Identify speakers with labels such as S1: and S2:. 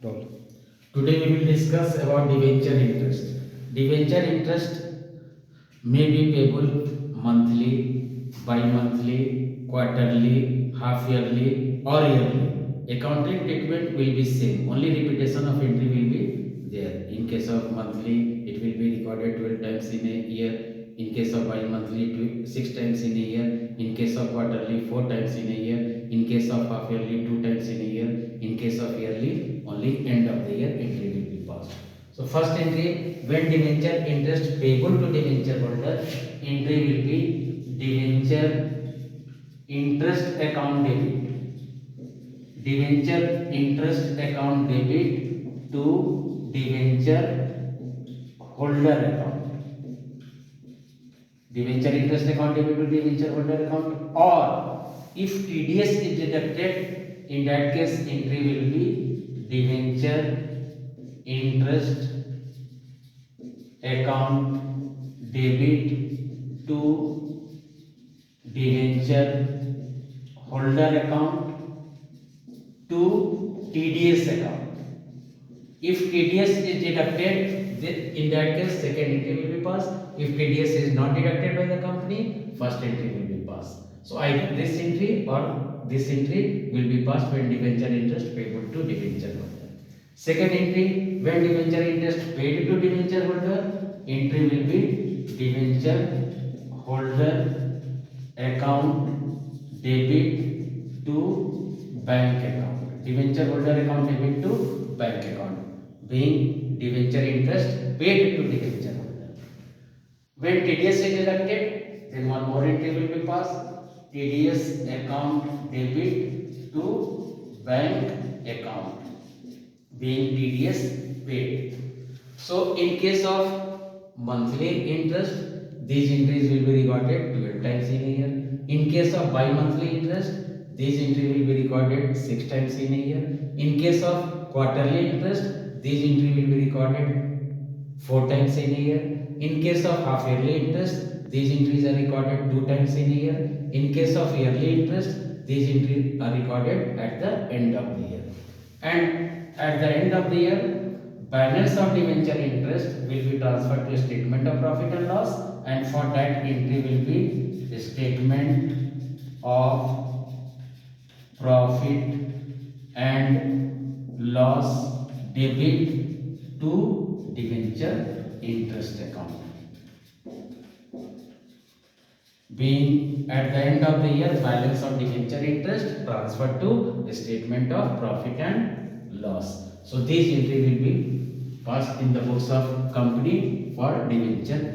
S1: Roll.
S2: Today we will discuss about debenture interest. Debenture interest may be payable monthly, bi-monthly, quarterly, half yearly or yearly. Accounting treatment will be same. Only repetition of entry will be there. In case of monthly, it will be recorded 12 times in a year. In case of bi-monthly, 6 times in a year. In case of quarterly, 4 times in a year. In case of half yearly, 2 times in a year. In case of yearly, only end of the year entry will be passed. So first entry, when debenture interest payable to debenture holder, entry will be debenture interest account debit. Debenture interest account debit to debenture holder account. Debenture interest account debit to debenture holder account, or if TDS is deducted, in that case entry will be debenture interest account debit to debenture holder account to TDS account. If TDS is deducted, then in that case second entry will be passed. If TDS is not deducted by the company, first entry will be passed. So either this entry or this entry will be passed when debenture interest payable to debenture holder. Second entry, when debenture interest paid to debenture holder, entry will be debenture holder account debit to bank account. Debenture holder account debit to bank account, being debenture interest paid to debenture holder. When TDS is deducted, then one more entry will be passed. TDS account debit to bank account, being TDS paid. So in case of monthly interest, these entries will be recorded 12 times in a year. In case of bi-monthly interest, these entry will be recorded 6 times in a year. In case of quarterly interest, these entry will be recorded 4 times in a year. In case of half yearly interest, these entries are recorded 2 times in a year. In case of yearly interest, these entries are recorded at the end of the year. And at the end of the year, balance of debenture interest will be transferred to statement of profit and loss, and for that entry will be statement of profit and loss debit to debenture interest account, being at the end of the year balance of debenture interest transferred to statement of profit and loss. So this entry will be passed in the books of company for debenture